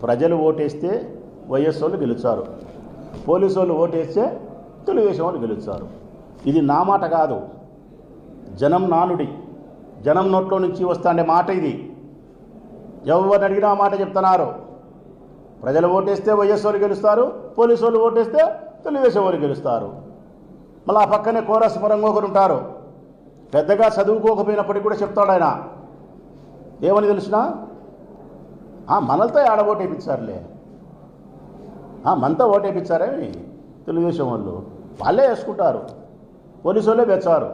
ప్రజలు ఓటేస్తే వైఎస్ వాళ్ళు గెలుస్తారు, పోలీసు వాళ్ళు ఓటేస్తే తెలుగుదేశం వాళ్ళు గెలుస్తారు. ఇది నా మాట కాదు, జనం నానుడి, జనం నోట్లో నుంచి వస్తాండే మాట ఇది. ఎవరిని అడిగినా ఆ మాట చెప్తున్నారు. ప్రజలు ఓటేస్తే వైఎస్ వాళ్ళు గెలుస్తారు, పోలీసు వాళ్ళు ఓటేస్తే తెలుగుదేశం వాళ్ళు గెలుస్తారు. మళ్ళీ ఆ పక్కనే కోరస్ పరంగా ఒకరు ఉంటారు, పెద్దగా చదువుకోకపోయినప్పటికీ కూడా చెప్తాడు ఆయన. ఏమని తెలిసినా మనలతో ఆడ ఓటేపించారులే, మనతో ఓటేపించారేమి తెలుగుదేశం వాళ్ళు, వాళ్ళే వేసుకుంటారు, పోలీసు వాళ్ళే పెంచారు.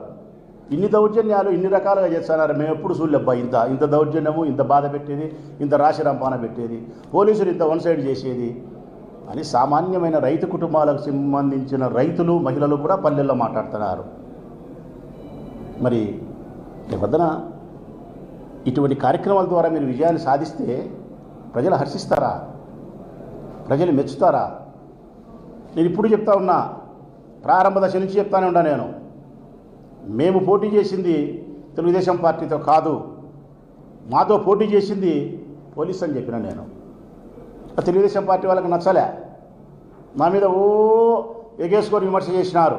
ఇన్ని దౌర్జన్యాలు ఇన్ని రకాలుగా చేస్తున్నారు. మేము ఎప్పుడు చూడలేబ్బా ఇంత దౌర్జన్యము, ఇంత బాధ పెట్టేది, ఇంత రాశి రంపాన పెట్టేది, పోలీసులు ఇంత వన్ సైడ్ చేసేది అని సామాన్యమైన రైతు కుటుంబాలకు సంబంధించిన రైతులు మహిళలు కూడా పల్లెల్లో మాట్లాడుతున్నారు. మరి రేపొద్దున ఇటువంటి కార్యక్రమాల ద్వారా మీరు విజయాన్ని సాధిస్తే ప్రజలు హర్షిస్తారా? ప్రజలు మెచ్చుతారా? నేను ఇప్పుడు చెప్తా ఉన్నా, ప్రారంభ దశ నుంచి చెప్తానే ఉన్నా నేను, మేము పోటీ చేసింది తెలుగుదేశం పార్టీతో కాదు, మాతో పోటీ చేసింది పోలీస్ అని చెప్పిన నేను. తెలుగుదేశం పార్టీ వాళ్ళకి నచ్చలే, మా మీద ఎగేసుకొని విమర్శ చేసినారు.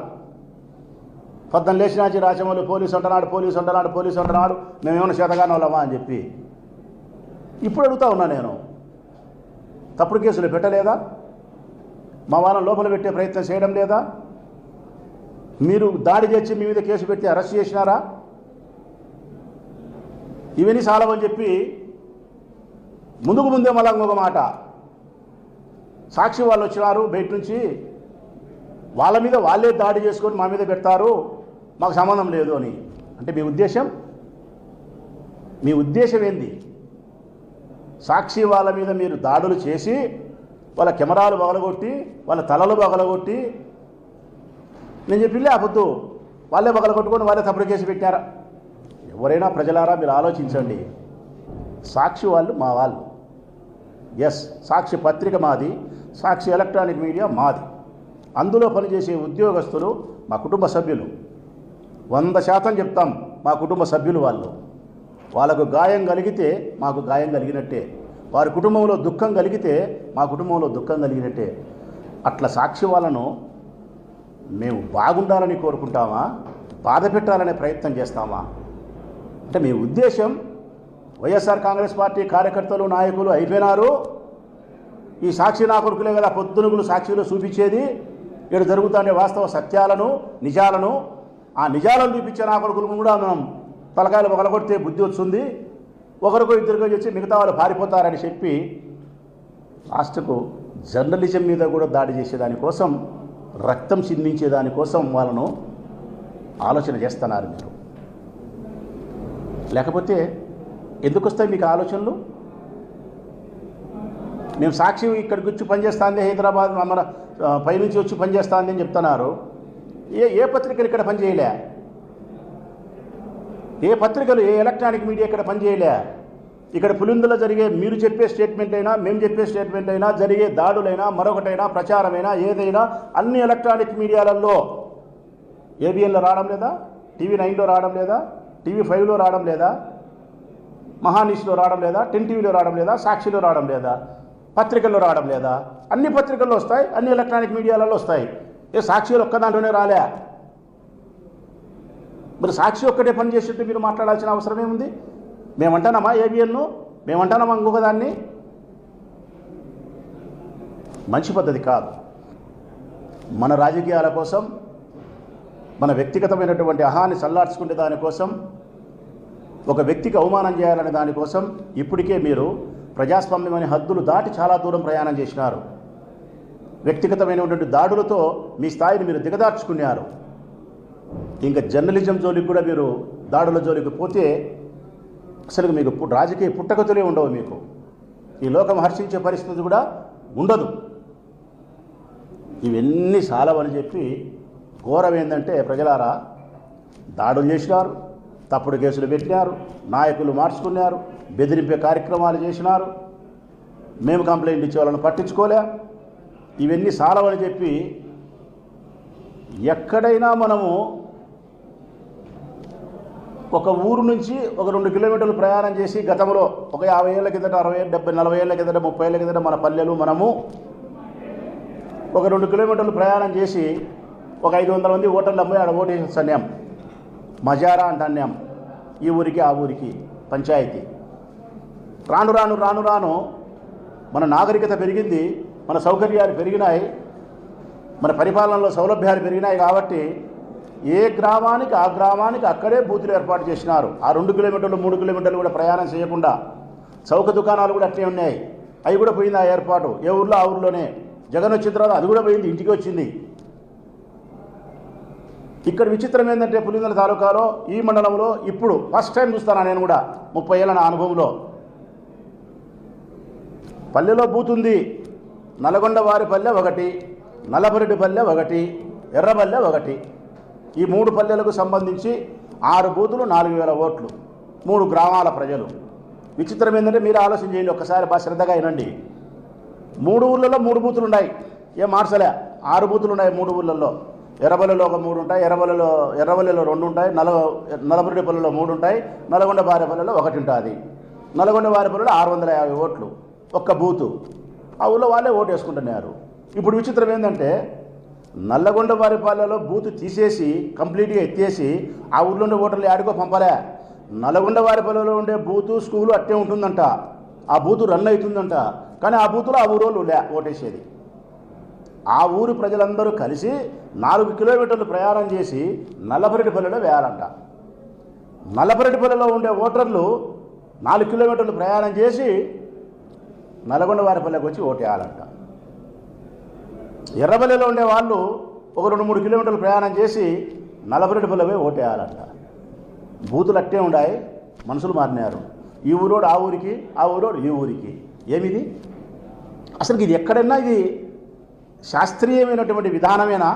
పొద్దున్న లేచినాచి రాజమౌళి పోలీసు అంటున్నాడు, మేమేమైనా చేతగానే వాళ్ళమా అని చెప్పి. ఇప్పుడు అడుగుతా ఉన్నా నేను, తప్పుడు కేసులు పెట్టలేదా? మా వాళ్ళని లోపల పెట్టే ప్రయత్నం చేయడం లేదా? మీరు దాడి చేసి మీ మీద కేసు పెట్టి అరెస్ట్ చేసినారా? ఇవన్నీ చాలవని చెప్పి ముందే మళ్ళీ ఇంకొక మాట, సాక్షి వాళ్ళు వచ్చినారు బయట నుంచి, వాళ్ళ మీద వాళ్ళే దాడి చేసుకొని మా మీద పెడతారు, మాకు సంబంధం లేదు అని. అంటే మీ ఉద్దేశం ఏంది? సాక్షి వాళ్ళ మీద మీరు దాడులు చేసి వాళ్ళ కెమెరాలు పగలగొట్టి వాళ్ళ తలలు పగలగొట్టి, నేను చెప్పిలే ఆ పొద్దు, వాళ్ళే పగలగొట్టుకొని వాళ్ళే తప్పుడు కేసు పెట్టారా? ఎవరైనా ప్రజలారా మీరు ఆలోచించండి. సాక్షి వాళ్ళు మా వాళ్ళు, ఎస్, సాక్షి పత్రిక మాది, సాక్షి ఎలక్ట్రానిక్ మీడియా మాది. అందులో పనిచేసే ఉద్యోగస్తులు మా కుటుంబ సభ్యులు, 100% చెప్తాం, మా కుటుంబ సభ్యులు వాళ్ళు. వాళ్ళకు గాయం కలిగితే మాకు గాయం కలిగినట్టే, వారి కుటుంబంలో దుఃఖం కలిగితే మా కుటుంబంలో దుఃఖం కలిగినట్టే. అట్లా సాక్షి వాళ్ళను మేము బాగుండాలని కోరుకుంటామా, బాధ పెట్టాలనే ప్రయత్నం చేస్తామా? అంటే మీ ఉద్దేశం వైఎస్ఆర్ కాంగ్రెస్ పార్టీ కార్యకర్తలు నాయకులు అయిపోయినారు, ఈ సాక్షి నా కొడుకులే కదా పొద్దునుగులు సాక్షిలో చూపించేది, ఇక్కడ జరుగుతుండే వాస్తవ సత్యాలను నిజాలను, ఆ నిజాలను చూపించే నా కొడుకులు కూడా మనం తలకాయలు పగలగొడితే బుద్ధి వస్తుంది, ఒకరికో ఇద్దరికో చేసి మిగతా వాళ్ళు పారిపోతారని చెప్పి లాస్ట్కు జర్నలిజం మీద కూడా దాడి చేసేదానికోసం, రక్తం చిందించేదానికోసం వాళ్ళను ఆలోచన చేస్తున్నారు మీరు. లేకపోతే ఎందుకు వస్తాయి మీకు ఆలోచనలు? మేము సాక్షి ఇక్కడికి వచ్చి పనిచేస్తుంది, హైదరాబాద్ మన పైనుంచి వచ్చి పనిచేస్తుంది అని చెప్తున్నారు. ఏ పత్రికలు ఇక్కడ పనిచేయలే? ఏ పత్రికలు, ఏ ఎలక్ట్రానిక్ మీడియా ఇక్కడ పనిచేయలే? ఇక్కడ పులిందులో జరిగే మీరు చెప్పే స్టేట్మెంట్ అయినా మేము చెప్పే స్టేట్మెంట్ అయినా, జరిగే దాడులైనా మరొకటైనా ప్రచారమైనా ఏదైనా అన్ని ఎలక్ట్రానిక్ మీడియాలలో ఏబిఎన్లో రావడం లేదా? టీవీ 9లో రావడం లేదా? టీవీ 5లో రావడం లేదా? మహానిష్లో రావడం లేదా? 10 టీవీలో రావడం లేదా? సాక్షిలో రావడం లేదా? పత్రికల్లో రావడం లేదా? అన్ని పత్రికల్లో వస్తాయి, అన్ని ఎలక్ట్రానిక్ మీడియాలలో వస్తాయి. సాక్షిలో ఒక్క దాంట్లోనే రాలే. మరి సాక్షి ఒక్కటే పని చేసేట్టు మీరు మాట్లాడాల్సిన అవసరం ఏముంది? మేమంటానమ్మా ఏబిఎన్ను, మేమంటానమ్మా ఇంకొక దాన్ని. మంచి పద్ధతి కాదు. మన రాజకీయాల కోసం, మన వ్యక్తిగతమైనటువంటి అహాన్ని చల్లార్చుకునే దానికోసం, ఒక వ్యక్తికి అవమానం చేయాలనే దానికోసం ఇప్పటికే మీరు ప్రజాస్వామ్యం అనే హద్దులు దాటి చాలా దూరం ప్రయాణం చేసినారు. వ్యక్తిగతమైనటువంటి దాడులతో మీ స్థాయిని మీరు దిగదార్చుకున్నారు. ఇంకా జర్నలిజం జోలికి కూడా మీరు దాడుల జోలికి పోతే అసలు మీకు రాజకీయ పుట్టగతులే ఉండవు. మీకు ఈ లోకం హర్షించే పరిస్థితి కూడా ఉండదు. ఇవన్నీ చాలవని చెప్పి ఘోరం ఏంటంటే, ప్రజలారా, దాడులు చేసినారు, తప్పుడు కేసులు పెట్టినారు, నాయకులు మార్చుకున్నారు, బెదిరింపే కార్యక్రమాలు చేసినారు, మేము కంప్లైంట్ ఇచ్చే వాళ్ళని పట్టించుకోలే. ఇవన్నీ చాలవని చెప్పి ఎక్కడైనా మనము ఒక ఊరు నుంచి ఒక 2 కిలోమీటర్లు ప్రయాణం చేసి గతంలో ఒక 50 ఏళ్ళ కిందట 60 ఏళ్ళ 70 40 ఏళ్ళ కిందట 30 ఏళ్ళ కిందట మన పల్లెలు మనము ఒక 2 కిలోమీటర్లు ప్రయాణం చేసి ఒక 500 మంది ఓటర్లు అమ్మాయి ఆడ ఓటేసి అన్యాం మజారా అంటే అన్యాం ఈ ఊరికి ఆ ఊరికి పంచాయతీ. రాను రాను రాను రాను మన నాగరికత పెరిగింది, మన సౌకర్యాలు పెరిగినాయి, మన పరిపాలనలో సౌలభ్యాలు పెరిగినాయి. కాబట్టి ఏ గ్రామానికి ఆ గ్రామానికి అక్కడే బూతులు ఏర్పాటు చేసినారు. ఆ 2 కిలోమీటర్లు 3 కిలోమీటర్లు కూడా ప్రయాణం చేయకుండా చౌక దుకాణాలు కూడా అట్లే ఉన్నాయి. అవి కూడా పోయింది ఆ ఏర్పాటు. ఏ ఊర్లో ఆ ఊర్లోనే. జగన్ వచ్చిన తర్వాత అది కూడా పోయింది, ఇంటికి వచ్చింది. ఇక్కడ విచిత్రం ఏంటంటే పులివెందుల తాలూకాలో ఈ మండలంలో ఇప్పుడు ఫస్ట్ టైం చూస్తాను నేను కూడా 30 ఏళ్ళ నా అనుభవంలో. పల్లెలో బూత్ ఉంది. నల్గొండ వారిపల్లె ఒకటి, నల్లపరెడ్డిపల్లె ఒకటి, ఎర్రపల్లె ఒకటి. ఈ 3 పల్లెలకు సంబంధించి 6 బూతులు 4000 ఓట్లు, 3 గ్రామాల ప్రజలు. విచిత్రం ఏంటంటే మీరు ఆలోచన చేయండి ఒక్కసారి, బాగా శ్రద్ధగా వినండి. 3 ఊర్లలో 3 బూతులు ఉన్నాయి, ఏం మార్చలే. 6 బూతులు ఉన్నాయి 3 ఊర్లలో. ఎర్రబల్లిలో ఒక 3 ఉంటాయి, ఎర్రబల్లిలో 2 ఉంటాయి, నల్లపరెడ్డిపల్లెలో 3 ఉంటాయి, నల్గొండ వారిపల్లెలో 1 ఉంటుంది. నల్గొండ వారిపల్లెలో 650 ఓట్లు ఒక్క బూతు. ఆ ఊళ్ళో వాళ్ళే ఓటు వేసుకుంటున్నారు. ఇప్పుడు విచిత్రం ఏంటంటే నల్లగొండ వారిపల్లెలో బూతు తీసేసి కంప్లీట్గా ఎత్తేసి ఆ ఊళ్ళో ఉండే ఓటర్లు ఆడుకో పంపలే. నల్గొండ వారిపల్లెలో ఉండే బూతు స్కూలు అట్టే ఉంటుందంట, ఆ బూతు రన్ అవుతుందంట. కానీ ఆ బూతులో ఆ ఊరోళ్ళు ఓటేసేది. ఆ ఊరి ప్రజలందరూ కలిసి 4 కిలోమీటర్లు ప్రయాణం చేసి నల్లపరెడ్డిపల్లెలో వేయాలంట. నల్లపరెడ్డిపల్లెలో ఉండే ఓటర్లు 4 కిలోమీటర్లు ప్రయాణం చేసి నల్గొండ వారిపల్లెకి వచ్చి ఓటేయాలంట. ఎర్రబల్లిలో ఉండే వాళ్ళు ఒక 2-3 కిలోమీటర్లు ప్రయాణం చేసి నల్లపరెడ్డిపల్లెపై ఓటేయాలంట. బూతులు అట్టే ఉన్నాయి, మనుషులు మారినారు. ఈ ఊరోడు ఆ ఊరికి, ఆ ఊరోడు ఈ ఊరికి. ఏమిది అసలు? ఇది ఎక్కడన్నా ఇది శాస్త్రీయమైనటువంటి విధానమేనా?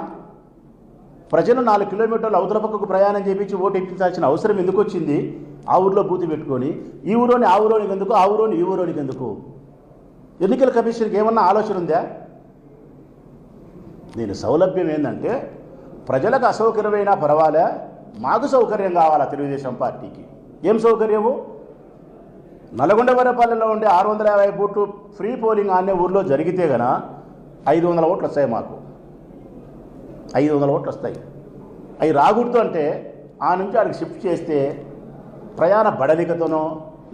ప్రజలు 4 కిలోమీటర్లు అవతల పక్కకు ప్రయాణం చేయించి ఓటు ఎక్కించాల్సిన అవసరం ఎందుకు వచ్చింది? ఆ ఊరిలో బూతు పెట్టుకొని ఈ ఊరోని ఆ ఊరోనికి ఎందుకు, ఆ ఊరోని ఈ ఊరోనికి ఎందుకు? ఎన్నికల కమిషన్కి ఏమన్నా ఆలోచన ఉందా? దీని సౌలభ్యం ఏంటంటే ప్రజలకు అసౌకర్యమైనా పర్వాలే, మాకు సౌకర్యం కావాలా తెలుగుదేశం పార్టీకి. ఏం సౌకర్యము? నల్గొండ వారిపల్లెలో ఉండే 650 బూట్లు ఫ్రీ పోలింగ్ అనే ఊర్లో జరిగితే గన 500 ఓట్లు వస్తాయి. మాకు 500 ఓట్లు వస్తాయి. అవి రాకూడదు అంటే ఆ నుంచి ఆడికి షిఫ్ట్ చేస్తే ప్రయాణ బడలికతోనో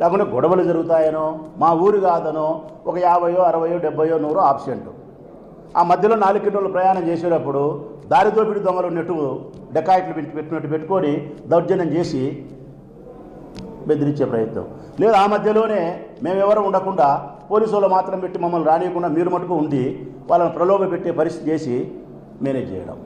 లేకుంటే గొడవలు జరుగుతాయనో, మా ఊరు కాదనో, ఒక 50, 60, 70, 100 ఆబ్సెంట్. ఆ మధ్యలో 4 కిలోమీటర్లు ప్రయాణం చేసేటప్పుడు దారి దోపిడి దొంగలు ఉన్నట్టు డెకాయిట్లు పెట్టినట్టు పెట్టుకొని దౌర్జన్యం చేసి బెదిరించే ప్రయత్నం. లేదు ఆ మధ్యలోనే మేమెవరూ ఉండకుండా పోలీసు వాళ్ళు మాత్రం పెట్టి మమ్మల్ని రానియకుండా మీరు మటుకు ఉండి వాళ్ళని ప్రలోభ పెట్టే పరిస్థితి చేసి మేనేజ్ చేయడం.